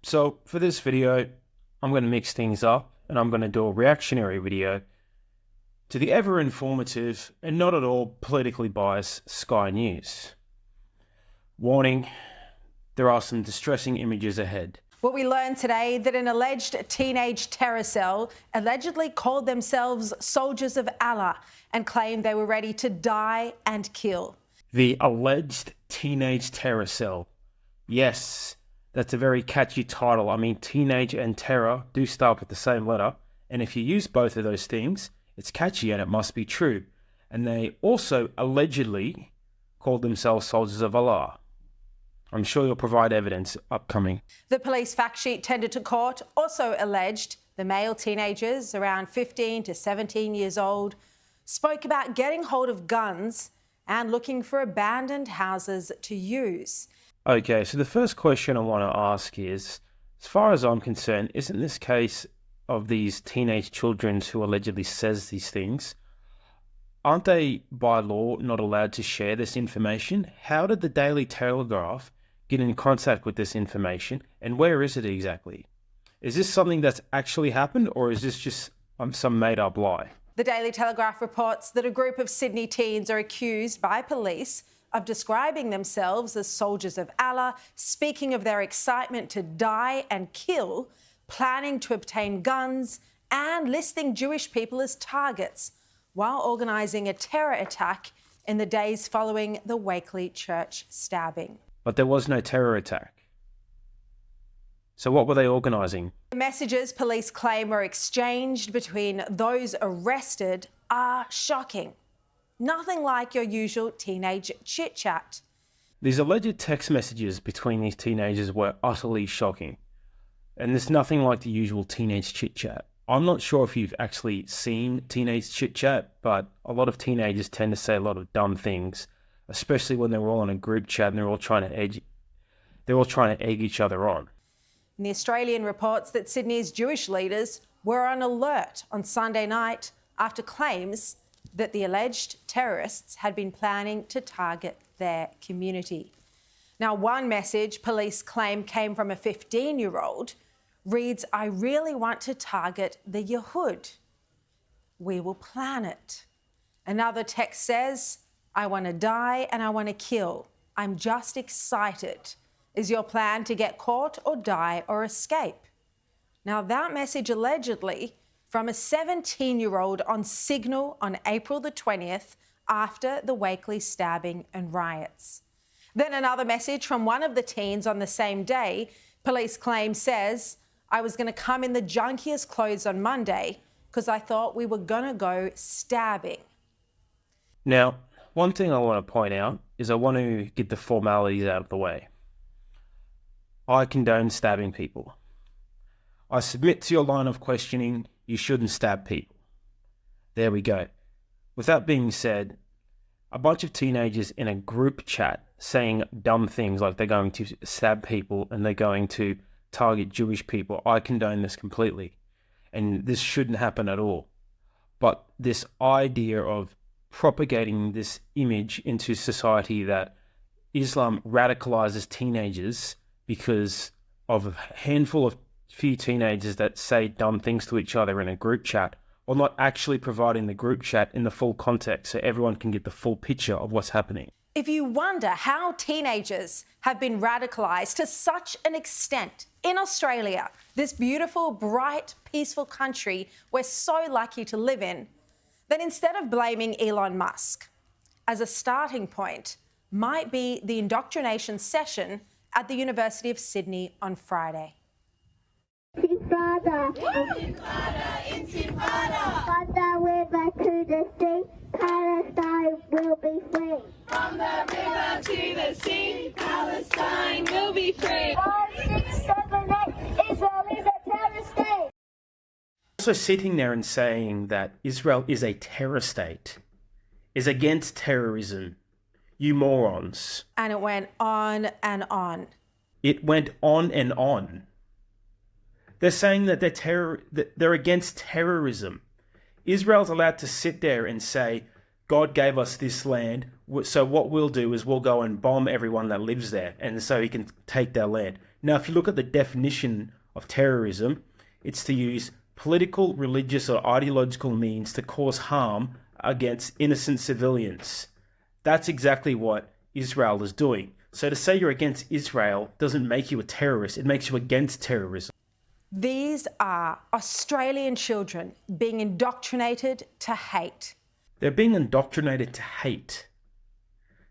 So for this video, I'm going to mix things up and I'm going to do a reactionary video to the ever informative and not at all politically biased Sky News. Warning, there are some distressing images ahead. What we learned today that an alleged teenage terror cell allegedly called themselves soldiers of Allah and claimed they were ready to die and kill. The alleged teenage terror cell. Yes, that's a very catchy title. I mean, teenage and terror do start with the same letter. And if you use both of those things, it's catchy and it must be true. And they also allegedly called themselves soldiers of Allah. I'm sure you'll provide evidence upcoming. The police fact sheet tendered to court also alleged the male teenagers, around 15 to 17 years old, spoke about getting hold of guns and looking for abandoned houses to use. Okay, so the first question I want to ask is, as far as I'm concerned, isn't this case of these teenage children who allegedly says these things, aren't they by law not allowed to share this information? How did the Daily Telegraph get in contact with this information, and where is it exactly? Is this something that's actually happened, or is this just some made-up lie? The Daily Telegraph reports that a group of Sydney teens are accused by police of describing themselves as soldiers of Allah, speaking of their excitement to die and kill, planning to obtain guns, and listing Jewish people as targets, while organising a terror attack in the days following the Wakely church stabbing. But there was no terror attack. So what were they organising? The messages police claim were exchanged between those arrested are shocking. Nothing like your usual teenage chit-chat. These alleged text messages between these teenagers were utterly shocking. And there's nothing like the usual teenage chit-chat. I'm not sure if you've actually seen teenage chit-chat, but a lot of teenagers tend to say a lot of dumb things, especially when they're all in a group chat and they're all trying to egg each other on. And the Australian reports that Sydney's Jewish leaders were on alert on Sunday night after claims that the alleged terrorists had been planning to target their community. Now, one message police claim came from a 15-year-old reads, "I really want to target the Yehud. We will plan it." Another text says, "I want to die and I want to kill. I'm just excited. Is your plan to get caught or die or escape?" Now, that message allegedly from a 17-year-old on Signal on April the 20th after the Wakely stabbing and riots. Then another message from one of the teens on the same day, police claim says, "I was going to come in the junkiest clothes on Monday because I thought we were going to go stabbing." Now, one thing I want to point out is I want to get the formalities out of the way. I condone stabbing people. I submit to your line of questioning, you shouldn't stab people. There we go. With that being said, a bunch of teenagers in a group chat saying dumb things like they're going to stab people and they're going to target Jewish people, I condone this completely. And this shouldn't happen at all. But this idea of propagating this image into society that Islam radicalizes teenagers because of a handful of few teenagers that say dumb things to each other in a group chat, or not actually providing the group chat in the full context so everyone can get the full picture of what's happening. If you wonder how teenagers have been radicalised to such an extent in Australia, this beautiful, bright, peaceful country we're so lucky to live in, then instead of blaming Elon Musk, as a starting point might be the indoctrination session at the University of Sydney on Friday. Intifada, Intifada, from the river to the sea, Palestine will be free. From the river to the sea, Palestine will be free. 5, 6, 7, 8, Israel is a terror state. Also sitting there and saying that Israel is a terror state, is against terrorism, you morons. And it went on and on. It went on and on. They're saying that they're against terrorism. Israel's allowed to sit there and say, God gave us this land, so what we'll do is we'll go and bomb everyone that lives there, and so he can take their land. Now, if you look at the definition of terrorism, it's to use political, religious, or ideological means to cause harm against innocent civilians. That's exactly what Israel is doing. So to say you're against Israel doesn't make you a terrorist, it makes you against terrorism. These are Australian children being indoctrinated to hate. They're being indoctrinated to hate.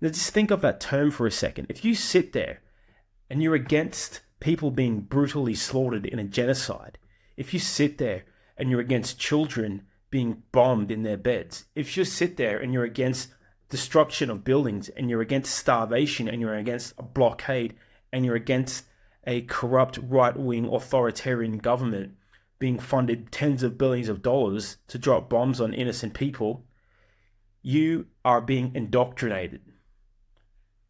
Now just think of that term for a second. If you sit there and you're against people being brutally slaughtered in a genocide, if you sit there and you're against children being bombed in their beds, if you sit there and you're against destruction of buildings and you're against starvation and you're against a blockade and you're against a corrupt right-wing authoritarian government being funded tens of billions of dollars to drop bombs on innocent people, you are being indoctrinated.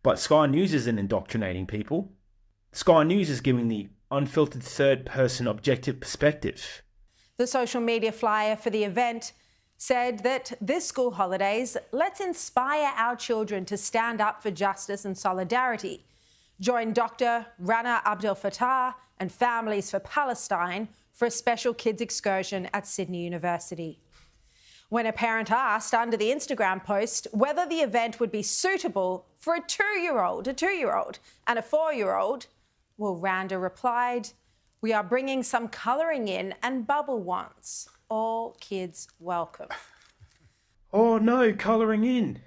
But Sky News isn't indoctrinating people. Sky News is giving the unfiltered third-person objective perspective. The social media flyer for the event said that this school holidays, let's inspire our children to stand up for justice and solidarity. Join Dr. Rana Abdel Fattah and Families for Palestine for a special kids excursion at Sydney University. When a parent asked under the Instagram post whether the event would be suitable for a two-year-old and a 4-year-old, well, Randa replied, "We are bringing some colouring in and bubble ones. All kids welcome." Oh no, colouring in.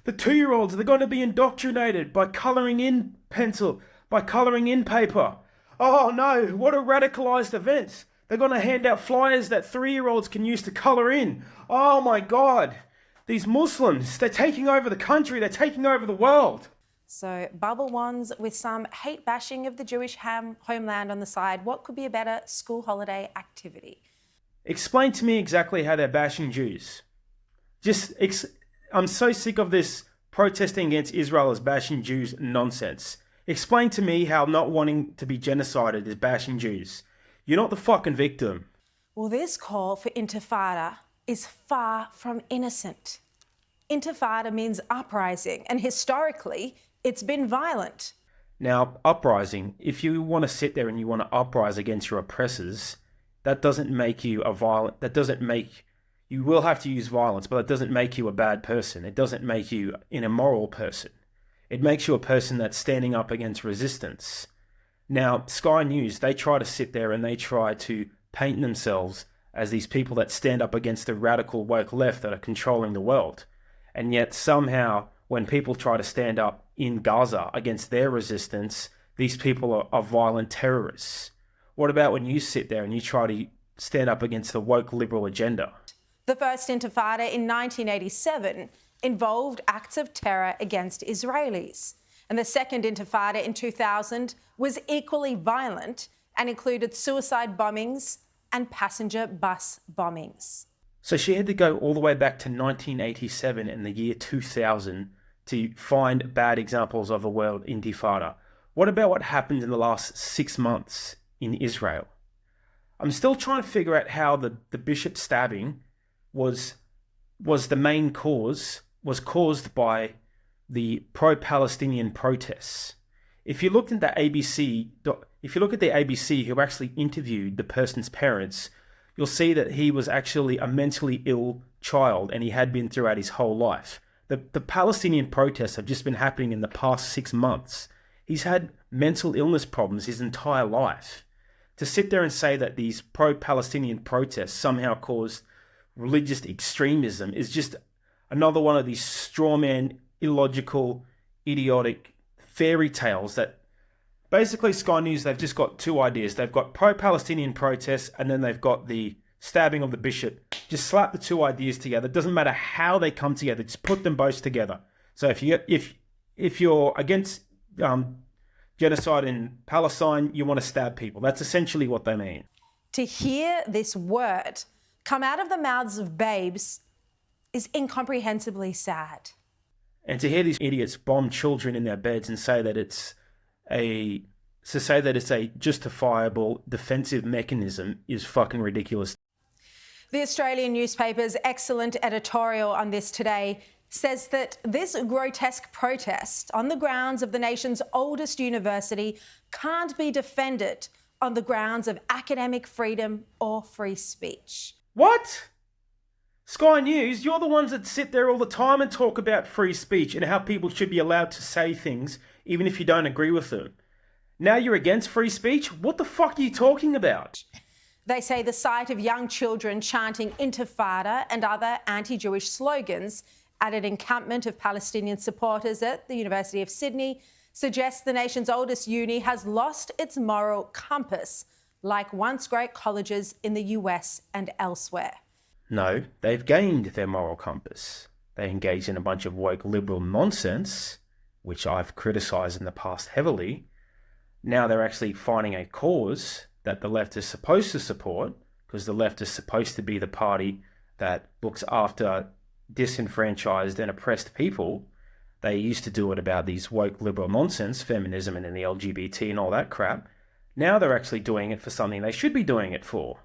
The 2-year-olds, they're going to be indoctrinated by colouring in pencil, by colouring in paper. Oh no, what a radicalized event. They're going to hand out flyers that 3-year-olds can use to colour in. Oh my God. These Muslims, they're taking over the country, they're taking over the world. So bubble ones with some hate bashing of the Jewish homeland on the side. What could be a better school holiday activity? Explain to me exactly how they're bashing Jews. I'm so sick of this protesting against Israel as bashing Jews nonsense. Explain to me how not wanting to be genocided is bashing Jews. You're not the fucking victim. Well, this call for intifada is far from innocent. Intifada means uprising, and historically, it's been violent. Now, uprising, if you want to sit there and you want to uprise against your oppressors, that doesn't make you you will have to use violence, but that doesn't make you a bad person. It doesn't make you an immoral person. It makes you a person that's standing up against resistance. Now, Sky News, they try to sit there and they try to paint themselves as these people that stand up against the radical woke left that are controlling the world. And yet somehow, when people try to stand up in Gaza against their resistance, these people are violent terrorists. What about when you sit there and you try to stand up against the woke liberal agenda? The first intifada in 1987 involved acts of terror against Israelis. And the second intifada in 2000 was equally violent and included suicide bombings and passenger bus bombings. So she had to go all the way back to 1987 and the year 2000 to find bad examples of a world intifada. What about what happened in the last 6 months in Israel? I'm still trying to figure out how the bishop stabbing was the main cause, was caused by the Pro Palestinian protests. If you look at the ABC who actually interviewed the person's parents, you'll see that he was actually a mentally ill child and he had been throughout his whole life. The Palestinian protests have just been happening in the past 6 months. He's had mental illness problems his entire life. To sit there and say that these pro-Palestinian protests somehow caused religious extremism is just another one of these strawman, illogical, idiotic fairy tales that basically Sky News, they've just got two ideas. They've got pro-Palestinian protests and then they've got the stabbing of the bishop. Just slap the two ideas together. It doesn't matter how they come together. Just put them both together. So if you're against genocide in Palestine, you want to stab people. That's essentially what they mean. To hear this word come out of the mouths of babes is incomprehensibly sad. And to hear these idiots bomb children in their beds and say that it's a justifiable defensive mechanism is fucking ridiculous. The Australian newspaper's excellent editorial on this today says that this grotesque protest on the grounds of the nation's oldest university can't be defended on the grounds of academic freedom or free speech. What? Sky News, you're the ones that sit there all the time and talk about free speech and how people should be allowed to say things even if you don't agree with them. Now you're against free speech? What the fuck are you talking about? They say the sight of young children chanting Intifada and other anti-Jewish slogans at an encampment of Palestinian supporters at the University of Sydney suggests the nation's oldest uni has lost its moral compass, like once great colleges in the US and elsewhere. No, they've gained their moral compass. They engage in a bunch of woke liberal nonsense, which I've criticised in the past heavily. Now they're actually finding a cause that the left is supposed to support, because the left is supposed to be the party that looks after disenfranchised and oppressed people. They used to do it about these woke liberal nonsense, feminism and the LGBT and all that crap. Now they're actually doing it for something they should be doing it for.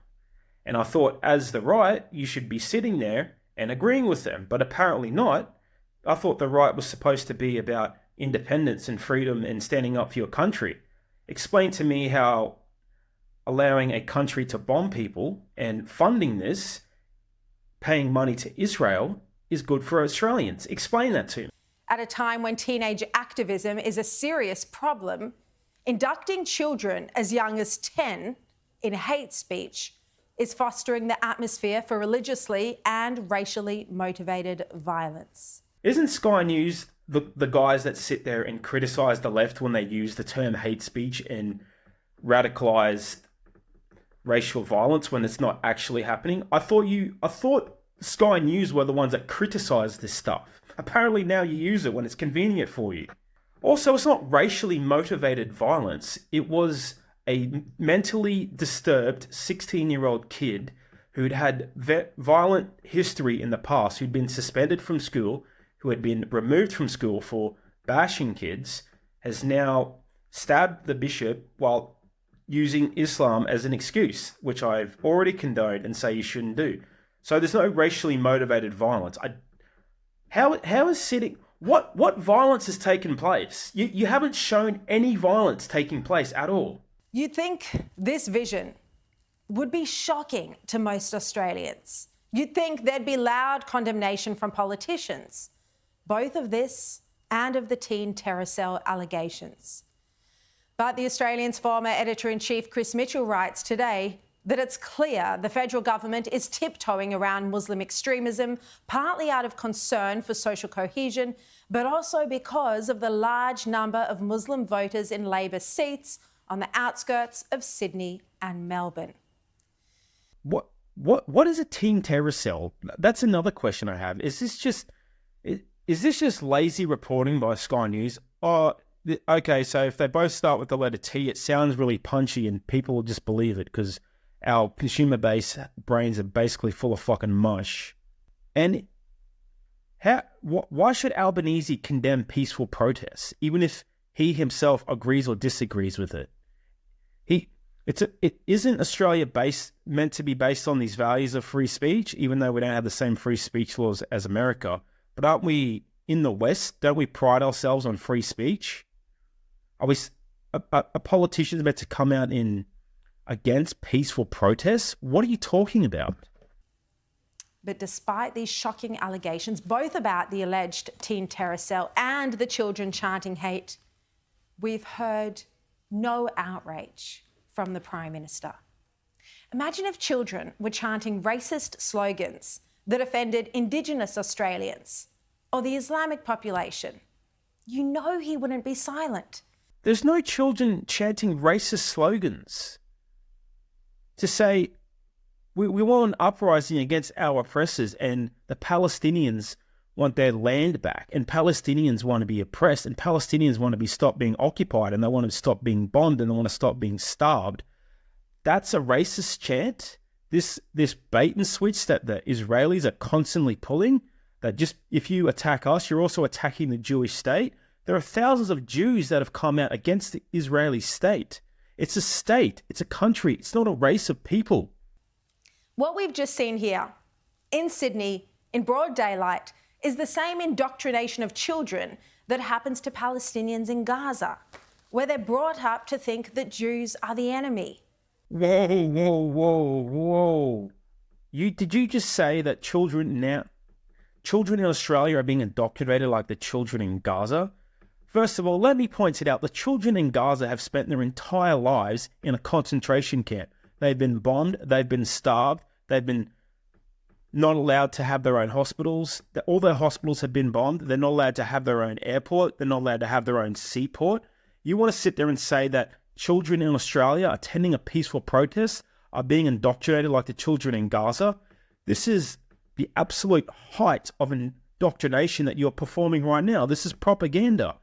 And I thought, as the right, you should be sitting there and agreeing with them, but apparently not. I thought the right was supposed to be about independence and freedom and standing up for your country. Explain to me how allowing a country to bomb people and funding this, paying money to Israel, is good for Australians. Explain that to me. At a time when teenage activism is a serious problem, inducting children as young as 10 in hate speech is fostering the atmosphere for religiously and racially motivated violence. Isn't Sky News the guys that sit there and criticise the left when they use the term hate speech and radicalized racial violence when it's not actually happening? I thought Sky News were the ones that criticise this stuff. Apparently now you use it when it's convenient for you. Also, it's not racially motivated violence. It was a mentally disturbed 16-year-old kid who'd had violent history in the past, who'd been suspended from school, who had been removed from school for bashing kids, has now stabbed the bishop while using Islam as an excuse, which I've already condoned and say you shouldn't do. So there's no racially motivated violence. What violence has taken place? You haven't shown any violence taking place at all. You'd think this vision would be shocking to most Australians. You'd think there'd be loud condemnation from politicians, both of this and of the teen terror cell allegations. But the Australian's former editor-in-chief Chris Mitchell writes today that it's clear the federal government is tiptoeing around Muslim extremism, partly out of concern for social cohesion, but also because of the large number of Muslim voters in Labor seats on the outskirts of Sydney and Melbourne. What is a teen terror cell? That's another question I have. Is this just lazy reporting by Sky News? Okay, so if they both start with the letter T, it sounds really punchy and people will just believe it because our consumer base brains are basically full of fucking mush. And why should Albanese condemn peaceful protests, even if he himself agrees or disagrees with it? Isn't Australia meant to be based on these values of free speech, even though we don't have the same free speech laws as America? But aren't we in the West? Don't we pride ourselves on free speech? Are politicians meant to come out against peaceful protests? What are you talking about? But despite these shocking allegations, both about the alleged teen terror cell and the children chanting hate, we've heard no outrage from the Prime Minister. Imagine if children were chanting racist slogans that offended Indigenous Australians or the Islamic population. You know he wouldn't be silent. There's no children chanting racist slogans to say we want an uprising against our oppressors and the Palestinians want their land back and Palestinians want to be oppressed and Palestinians want to be stopped being occupied and they want to stop being bombed and they want to stop being starved. That's a racist chant. This bait and switch that the Israelis are constantly pulling, that just if you attack us, you're also attacking the Jewish state. There are thousands of Jews that have come out against the Israeli state. It's a state. It's a country. It's not a race of people. What we've just seen here in Sydney in broad daylight is the same indoctrination of children that happens to Palestinians in Gaza, where they're brought up to think that Jews are the enemy. Whoa. Did you just say that children in Australia are being indoctrinated like the children in Gaza? First of all, let me point it out. The children in Gaza have spent their entire lives in a concentration camp. They've been bombed, they've been starved, they've been not allowed to have their own hospitals. All their hospitals have been bombed. They're not allowed to have their own airport. They're not allowed to have their own seaport. You want to sit there and say that children in Australia attending a peaceful protest are being indoctrinated like the children in Gaza? This is the absolute height of indoctrination that you're performing right now. This is propaganda.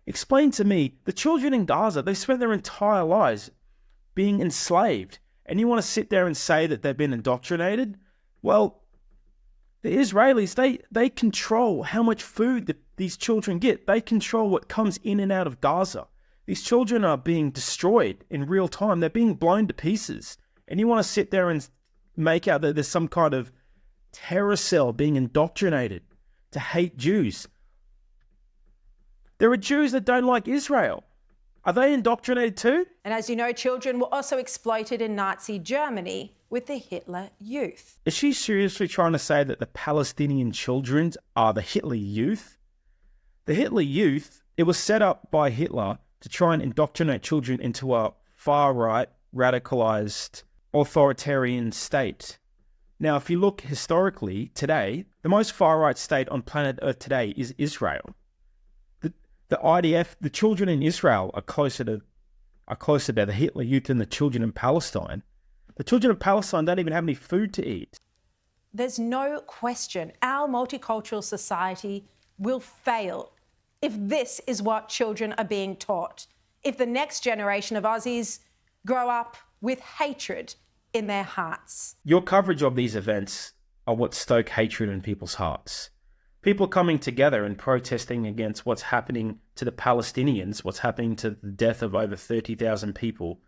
Explain to me, the children in Gaza, they've spent their entire lives being enslaved, and you want to sit there and say that they've been indoctrinated? Well, the Israelis, they control how much food these children get. They control what comes in and out of Gaza. These children are being destroyed in real time. They're being blown to pieces. And you want to sit there and make out that there's some kind of terror cell being indoctrinated to hate Jews. There are Jews that don't like Israel. Are they indoctrinated too? And as you know, children were also exploited in Nazi Germany with the Hitler Youth. Is she seriously trying to say that the Palestinian children are the Hitler Youth? The Hitler Youth, it was set up by Hitler to try and indoctrinate children into a far-right, radicalized, authoritarian state. Now, if you look historically today, the most far-right state on planet Earth today is Israel. The IDF, the children in Israel are closer to the Hitler Youth than the children in Palestine. The children of Palestine don't even have any food to eat. There's no question our multicultural society will fail if this is what children are being taught, if the next generation of Aussies grow up with hatred in their hearts. Your coverage of these events are what stoke hatred in people's hearts. People coming together and protesting against what's happening to the Palestinians, what's happening to the death of over 30,000 people.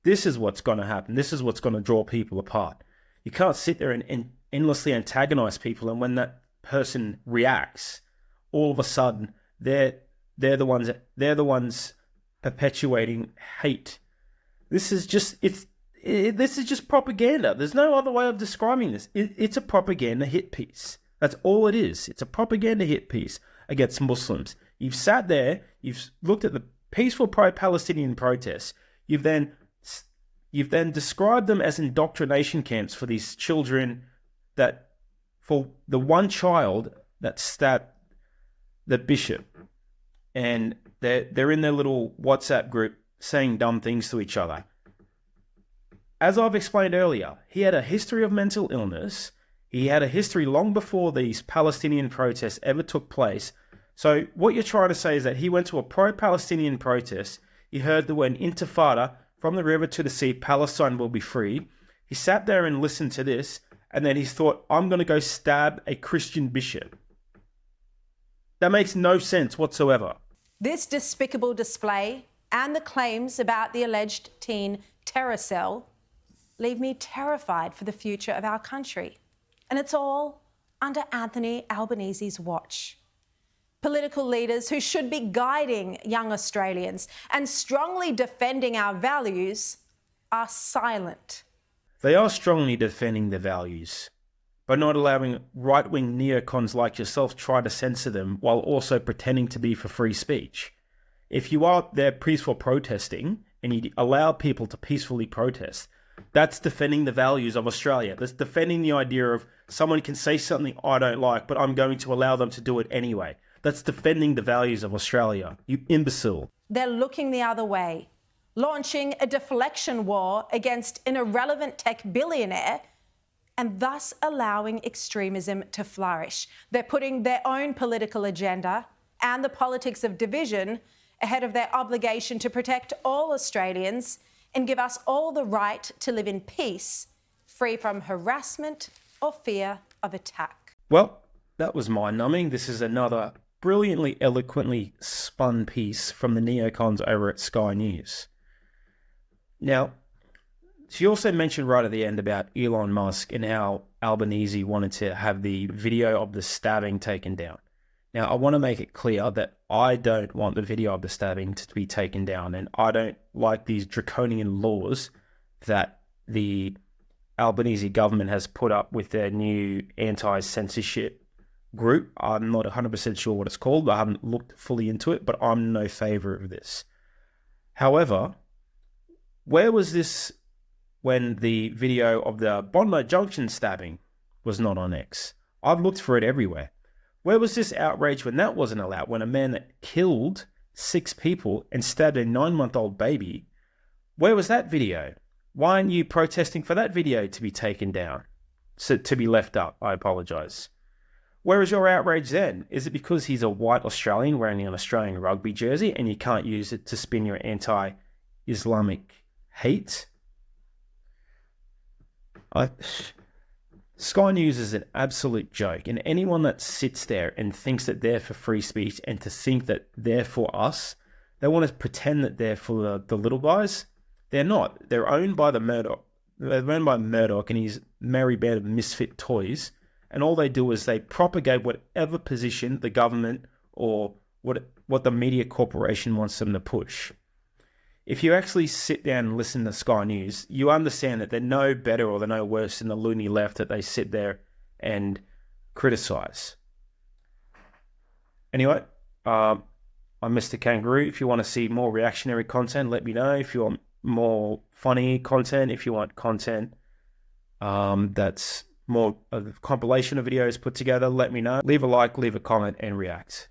This is what's going to happen. This is what's going to draw people apart. You can't sit there and endlessly antagonize people, and when that person reacts, all of a sudden they're the ones perpetuating hate. This is just propaganda. There's no other way of describing this. It's a propaganda hit piece. That's all it is. It's a propaganda hit piece against Muslims. You've sat there, you've looked at the peaceful pro-Palestinian protests, you've then described them as indoctrination camps for these children, that for the one child that stabbed the bishop, and they're in their little WhatsApp group saying dumb things to each other. As I've explained earlier, he had a history of mental illness. He had a history long before these Palestinian protests ever took place. So what you're trying to say is that he went to a pro-Palestinian protest, he heard the word intifada, from the river to the sea, Palestine will be free. He sat there and listened to this, and then he thought, I'm going to go stab a Christian bishop. That makes no sense whatsoever. This despicable display and the claims about the alleged teen terror cell leave me terrified for the future of our country. And it's all under Anthony Albanese's watch. Political leaders who should be guiding young Australians and strongly defending our values are silent. They are strongly defending their values by not allowing right-wing neocons like yourself try to censor them while also pretending to be for free speech. If you are there peaceful protesting and you allow people to peacefully protest, that's defending the values of Australia. That's defending the idea of someone can say something I don't like, but I'm going to allow them to do it anyway. That's defending the values of Australia, you imbecile. They're looking the other way, launching a deflection war against an irrelevant tech billionaire and thus allowing extremism to flourish. They're putting their own political agenda and the politics of division ahead of their obligation to protect all Australians and give us all the right to live in peace, free from harassment or fear of attack. Well, that was mind-numbing. This is another brilliantly, eloquently spun piece from the neocons over at Sky News. Now, she also mentioned right at the end about Elon Musk and how Albanese wanted to have the video of the stabbing taken down. Now, I want to make it clear that I don't want the video of the stabbing to be taken down, and I don't like these draconian laws that the Albanese government has put up with their new anti-censorship group. I'm not 100% sure what it's called. I haven't looked fully into it, but I'm no favor of this. However, where was this when the video of the Bondi Junction stabbing was not on X? I've looked for it everywhere. Where was this outrage when that wasn't allowed? When a man that killed 6 people and stabbed a 9-month-old baby, where was that video? Why aren't you protesting for that video to be taken down? So to be left up, I apologise. Where is your outrage then? Is it because he's a white Australian wearing an Australian rugby jersey and you can't use it to spin your anti-Islamic hate? Sky News is an absolute joke, and anyone that sits there and thinks that they're for free speech and to think that they're for us, they want to pretend that they're for the little guys. They're not. They're owned by the Murdoch. They're owned by Murdoch and his merry band of misfit toys, and all they do is they propagate whatever position the government or what the media corporation wants them to push. If you actually sit down and listen to Sky News, you understand that they're no better or they're no worse than the loony left that they sit there and criticise. Anyway, I'm Mr. Kangaroo. If you want to see more reactionary content, let me know. If you want more funny content, if you want content that's more of a compilation of videos put together, let me know. Leave a like, leave a comment, and react.